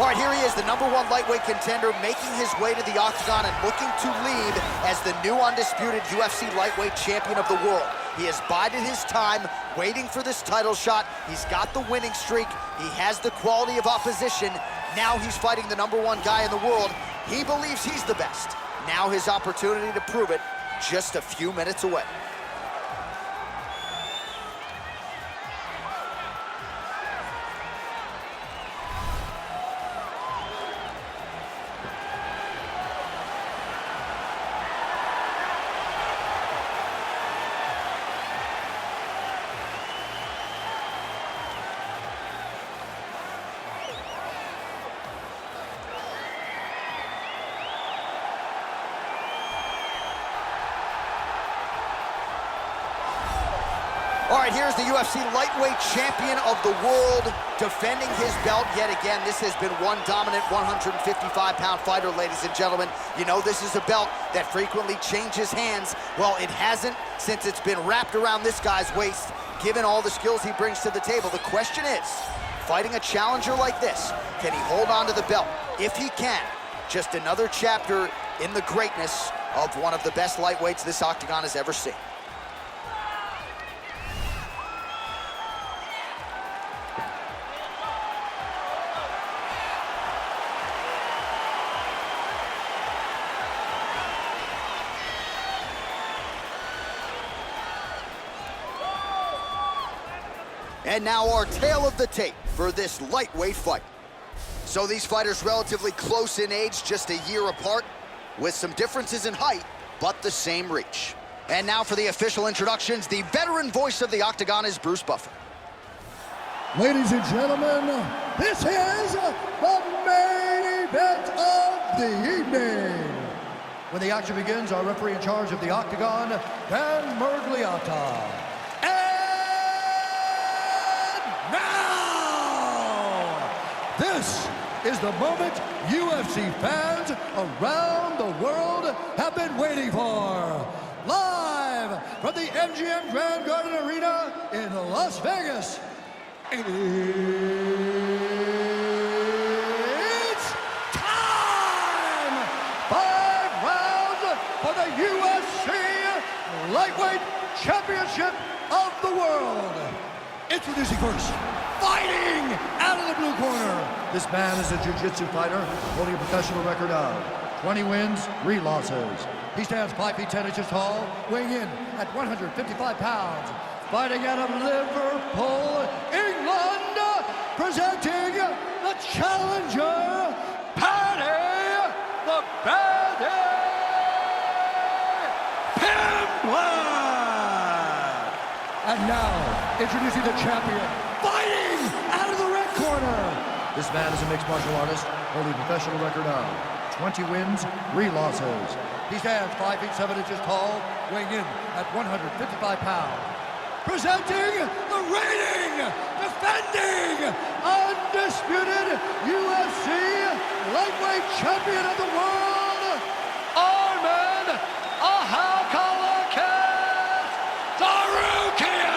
All right, here he is, the #1 lightweight contender, making his way to the octagon and looking to lead as the new undisputed UFC lightweight champion of the world. He has bided his time, waiting for this title shot. He's got the winning streak. He has the quality of opposition. Now he's fighting the #1 guy in the world. He believes he's the best. Now his opportunity to prove it, just a few minutes away. All right, here's the UFC lightweight champion of the world defending his belt yet again. This has been one dominant 155-pound fighter, ladies and gentlemen. You know this is a belt that frequently changes hands. Well, it hasn't since it's been wrapped around this guy's waist, given all the skills he brings to the table. The question is, fighting a challenger like this, can he hold on to the belt? If he can, just another chapter in the greatness of one of the best lightweights this octagon has ever seen. And now our tale of the tape for this lightweight fight. So these fighters relatively close in age, just a year apart, with some differences in height, but the same reach. And now for the official introductions, the veteran voice of the octagon is Bruce Buffer. Ladies and gentlemen, this is the main event of the evening. When the action begins, our referee in charge of the octagon, Dan Mergliata. This is the moment UFC fans around the world have been waiting for. Live from the MGM Grand Garden Arena in Las Vegas. It's time! 5 rounds for the UFC Lightweight Championship of the World. Introducing first, fighting out of the blue corner. This man is a jiu-jitsu fighter holding a professional record of 20 wins, 3 losses. He stands 5 feet 10 inches tall, weighing in at 155 pounds. Fighting out of Liverpool, England, presenting the challenger, Paddy the Pimblett. And now, introducing the champion, fighting out of the red corner. This man is a mixed martial artist, holding a professional record of 20 wins, 3 losses. He stands 5 feet 7 inches tall, weighing in at 155 pounds. Presenting the reigning, defending, undisputed UFC lightweight champion of the world, Arman Tsarukyan.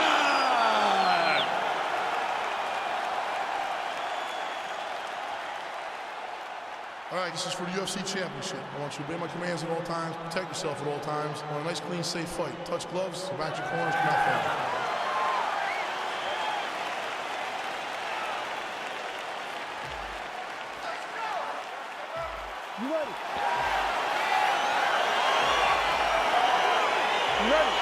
All right, this is for the UFC Championship. I want you to obey my commands at all times, protect yourself at all times. I want a nice, clean, safe fight. Touch gloves, back your corners, come out fighting. You ready? You ready?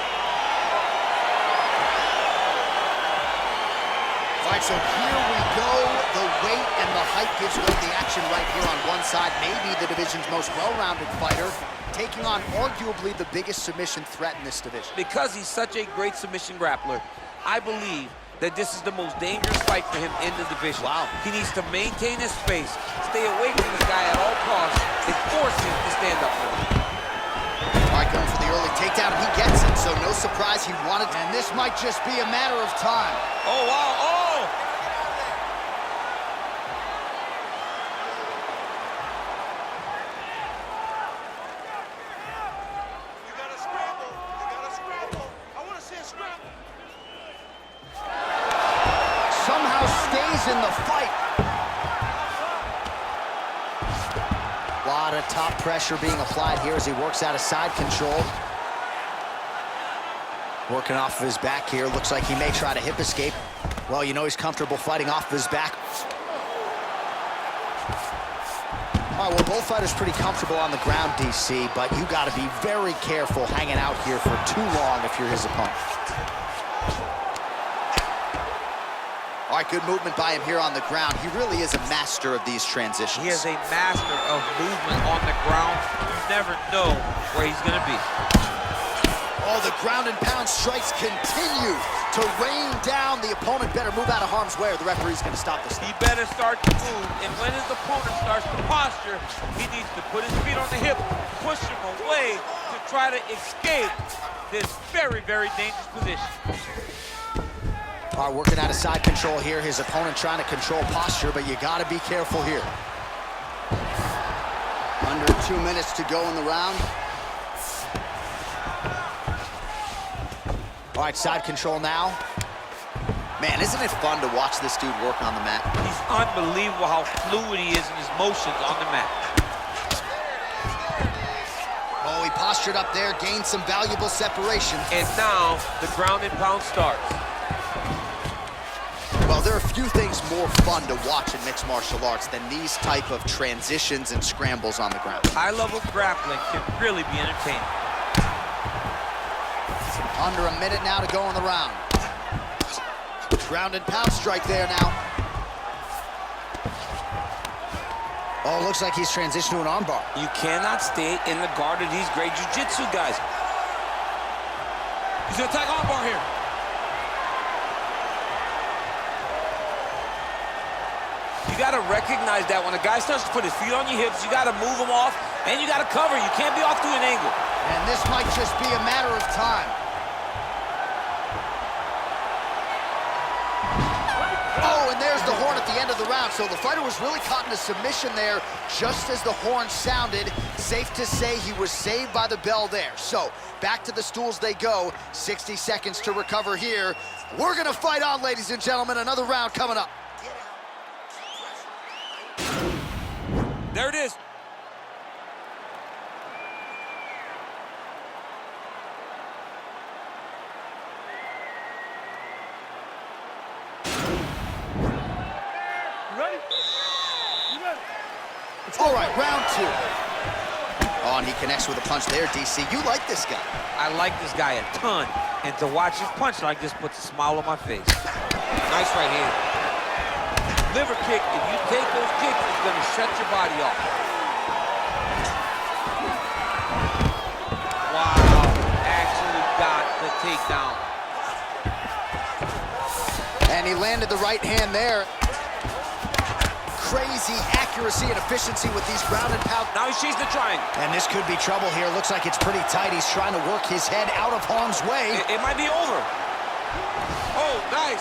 All right, so here we go. The weight and the height gives away the action right here on one side. Maybe the division's most well-rounded fighter, taking on arguably the biggest submission threat in this division. Because he's such a great submission grappler, I believe that this is the most dangerous fight for him in the division. Wow. He needs to maintain his space, stay away from this guy at all costs, and force him to stand up for him. All right, going for the early takedown. He gets it, so no surprise he wanted. And this might just be a matter of time. Oh, wow, oh! You gotta scramble. I wanna see a scramble. Somehow stays in the fight. of top pressure being applied here as he works out of side control. Working off of his back here. Looks like he may try to hip escape. Well, you know he's comfortable fighting off of his back. All right, well, both fighters pretty comfortable on the ground, DC, but you got to be very careful hanging out here for too long if you're his opponent. All right, good movement by him here on the ground. He really is a master of these transitions. He is a master of movement on the ground. You never know where he's going to be. Oh, the ground and pound strikes continue to rain down. The opponent better move out of harm's way or the referee's going to stop this. He better start to move, and when his opponent starts to posture, he needs to put his feet on the hip, push him away to try to escape this very, very dangerous position. All right, working out of side control here. His opponent trying to control posture, but you got to be careful here. Under 2 minutes to go in the round. All right, side control now. Man, isn't it fun to watch this dude work on the mat? He's unbelievable how fluid he is in his motions on the mat. Oh, he postured up there, gained some valuable separation. And now the ground and pound starts. Well, there are a few things more fun to watch in mixed martial arts than these type of transitions and scrambles on the ground. High-level grappling can really be entertaining. Under a minute now to go in the round. Ground and pound strike there now. Oh, looks like he's transitioned to an armbar. You cannot stay in the guard of these great jiu-jitsu guys. He's gonna attack armbar here. You gotta recognize that when a guy starts to put his feet on your hips, you gotta move him off, and you gotta cover. You can't be off to an angle. And this might just be a matter of time. Oh, and there's the horn at the end of the round. So the fighter was really caught in a submission there just as the horn sounded. Safe to say he was saved by the bell there. So back to the stools they go. 60 seconds to recover here. We're gonna fight on, ladies and gentlemen. Another round coming up. There it is. All right, round two. Oh, and he connects with a punch there, DC. You like this guy. I like this guy a ton, and to watch him punch like this puts a smile on my face. Nice right hand. Liver kick, if you take those kicks, it's going to shut your body off. Wow, actually got the takedown. And he landed the right hand there. Crazy accuracy and efficiency with these ground and pound. Now he's chasing the triangle. And this could be trouble here. Looks like it's pretty tight. He's trying to work his head out of harm's way. It might be over. Oh, nice.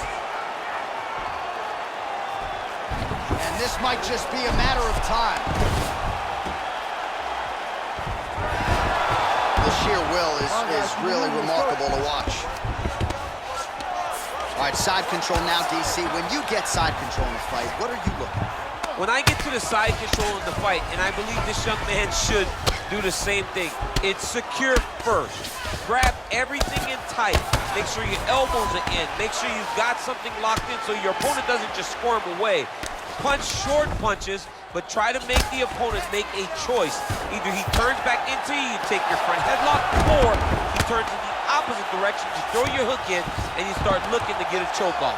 And this might just be a matter of time. The sheer will is really remarkable to watch. All right, side control now, DC. When you get side control in a fight, what are you looking for? When I get to the side control in the fight, and I believe this young man should do the same thing, it's secure first. Grab everything in tight. Make sure your elbows are in. Make sure you've got something locked in so your opponent doesn't just squirm away. Punch short punches, but try to make the opponent make a choice. Either he turns back into you, you take your front headlock, or he turns in the opposite direction, you throw your hook in, and you start looking to get a choke off.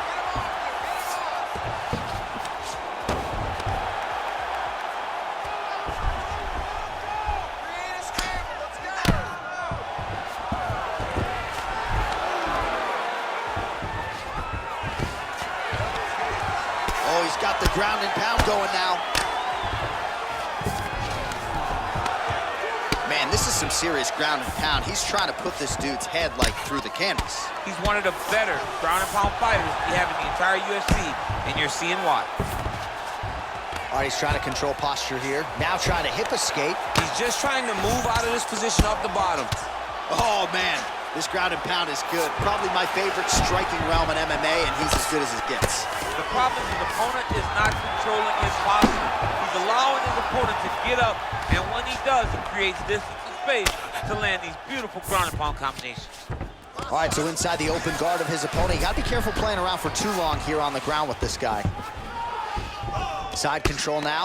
Oh, he's got the ground and pound going now. Man, this is some serious ground and pound. He's trying to put this dude's head like through the canvas. He's one of the better ground and pound fighters we have in the entire UFC, and you're seeing why. All right, he's trying to control posture here. Now trying to hip escape. He's just trying to move out of this position off the bottom. Oh, man, this ground and pound is good. Probably my favorite striking realm in MMA, and he's as good as it gets. The problem is the opponent is not controlling his posture. He's He's allowing his opponent to get up, and when he does, he creates distance and space to land these beautiful ground and pound combinations. All right, so inside the open guard of his opponent. You gotta be careful playing around for too long here on the ground with this guy. Side control now.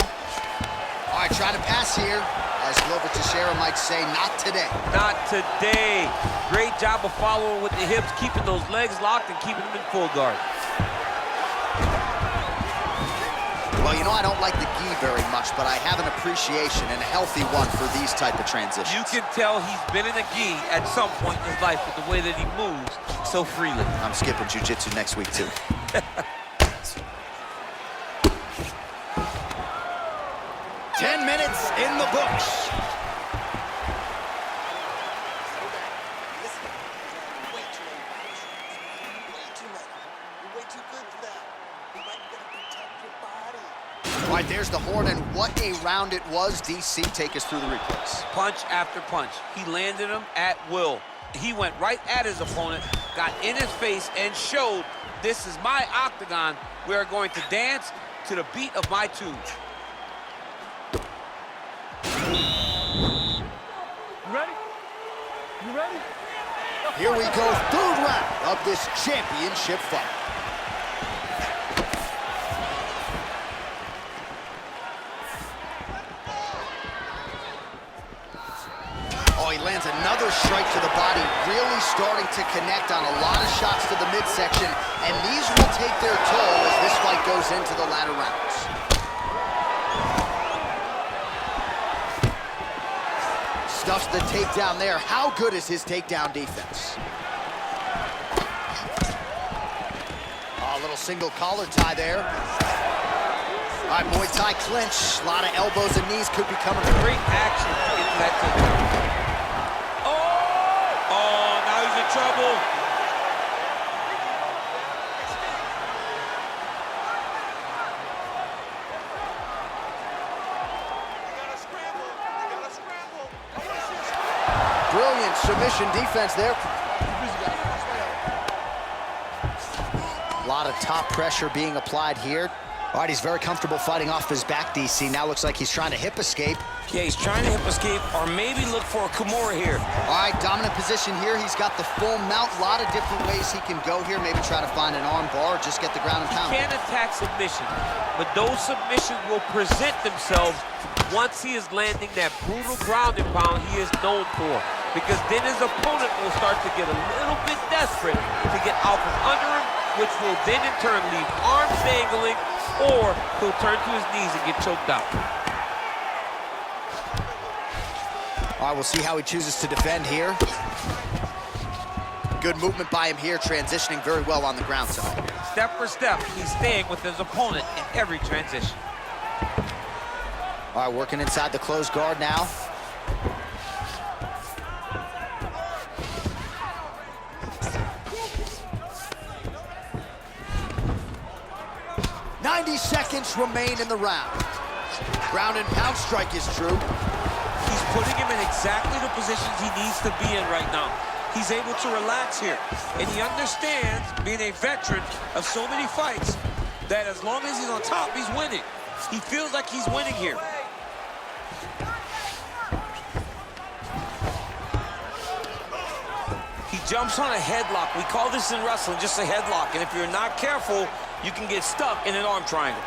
All right, trying to pass here. As Glover Teixeira might say, not today. Not today. Great job of following with the hips, keeping those legs locked and keeping them in full guard. Well, you know, I don't like the gi very much, but I have an appreciation and a healthy one for these type of transitions. You can tell he's been in a gi at some point in his life with the way that he moves so freely. I'm skipping jiu-jitsu next week, too. 10 minutes in the books. All right, there's the horn, and what a round it was. DC, take us through the replays. Punch after punch. He landed him at will. He went right at his opponent, got in his face, and showed, this is my octagon. We are going to dance to the beat of my tune. You ready? You ready? Here we go, third round of this championship fight. Oh, he lands another strike to the body, really starting to connect on a lot of shots to the midsection, and these will take their toll as this fight goes into the latter rounds. Stuffs the takedown there. How good is his takedown defense? Oh, a little single collar tie there. All right, Muay Thai clinch. A lot of elbows and knees could be coming. Great action to get to that takedown. Oh, now he's in trouble. Brilliant submission defense there. A lot of top pressure being applied here. All right, he's very comfortable fighting off his back, DC. Now looks like he's trying to hip escape. Yeah, he's trying to hip escape or maybe look for a Kimura here. All right, dominant position here. He's got the full mount. A lot of different ways he can go here. Maybe try to find an arm bar or just get the ground and pound. He can attack submission, but those submissions will present themselves once he is landing that brutal ground and pound he is known for. Because then his opponent will start to get a little bit desperate to get out from under him, which will then in turn leave arms dangling, or he'll turn to his knees and get choked out. All right, we'll see how he chooses to defend here. Good movement by him here, transitioning very well on the ground side. Step for step, he's staying with his opponent in every transition. All right, working inside the closed guard now. Seconds remain in the round. Ground and pound strike is true. He's putting him in exactly the positions he needs to be in right now. He's able to relax here, and he understands, being a veteran of so many fights, that as long as he's on top, he's winning. He feels like he's winning here. He jumps on a headlock. We call this in wrestling just a headlock, and if you're not careful, you can get stuck in an arm triangle.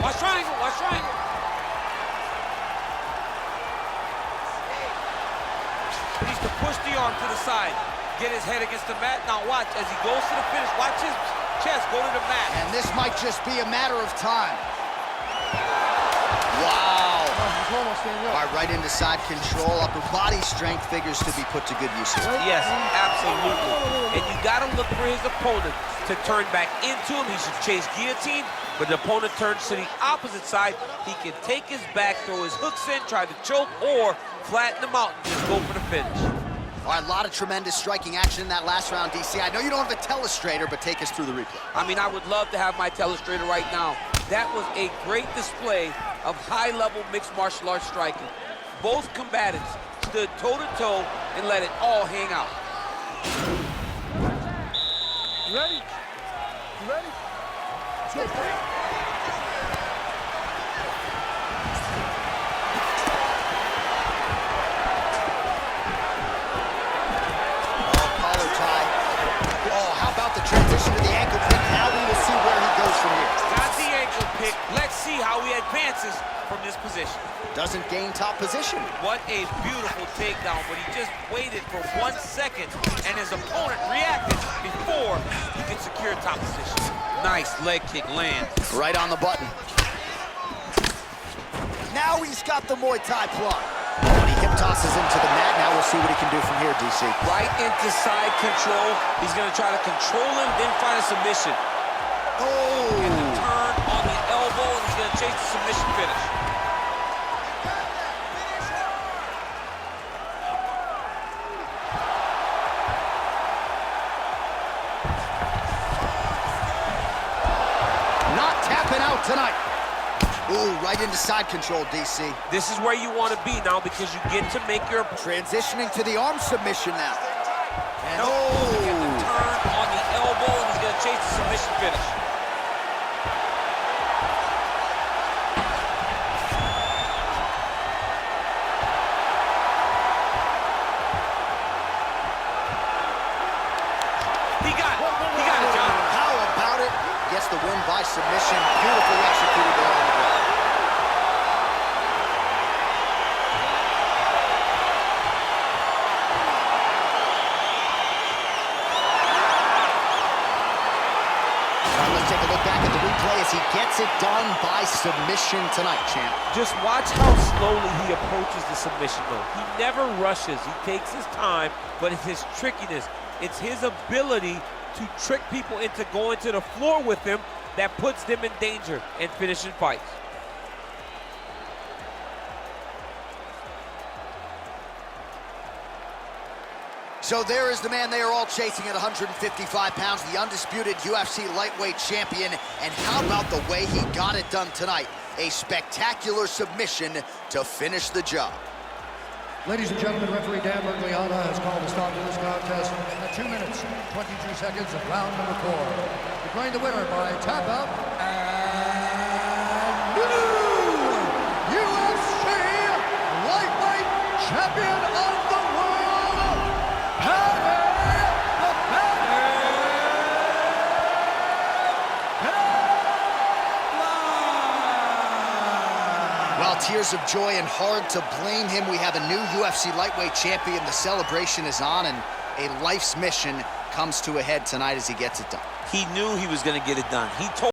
Watch triangle, watch triangle. He needs to push the arm to the side, get his head against the mat. Now watch, as he goes to the finish, watch his chest go to the mat. And this might just be a matter of time. Wow. All right, right into side control. Upper body strength figures to be put to good use here. Yes, absolutely. And you gotta look for his opponent to turn back into him. He should chase guillotine, but the opponent turns to the opposite side. He can take his back, throw his hooks in, try to choke, or flatten him out and just go for the finish. All right, a lot of tremendous striking action in that last round, DC. I know you don't have a telestrator, but take us through the replay. I mean, I would love to have my telestrator right now. That was a great display of high-level mixed martial arts striking. Both combatants stood toe-to-toe and let it all hang out. You ready? You ready? Let's go. see how he advances from this position. Doesn't gain top position. What a beautiful takedown, but he just waited for 1 second, and his opponent reacted before he could secure top position. Nice leg kick lands. Right on the button. Now he's got the Muay Thai plug. And he hip tosses him to the mat. Now we'll see what he can do from here, DC. Right into side control. He's going to try to control him, then find a submission. Oh! And the turn on the elbow, and he's going to chase the submission finish. Not tapping out tonight. Ooh, right into side control, DC. This is where you want to be now because you get to make your... Transitioning to the arm submission now. And Get the turn on the elbow, and he's going to chase the submission finish. He got it, John. how about it? Gets the win by submission. Beautifully executed there on the ground. Let's take a look back at the replay as he gets it done by submission tonight, champ. Just watch how slowly he approaches the submission, though. He never rushes. He takes his time, but it's his trickiness. It's his ability to trick people into going to the floor with him that puts them in danger and finishing fights. So there is the man they are all chasing at 155 pounds, the undisputed UFC lightweight champion. And how about the way he got it done tonight? A spectacular submission to finish the job. Ladies and gentlemen, referee Dan Bergliana has called a stop to this contest at 2 minutes, 22 seconds of round number 4. Declaring the winner by tap out and new UFC lightweight champion of the world, Paddy Pimblett. Well, tears of joy and hard to blame him. We have a new UFC lightweight champion. The celebration is on, and a life's mission comes to a head tonight as he gets it done. He knew he was going to get it done. He told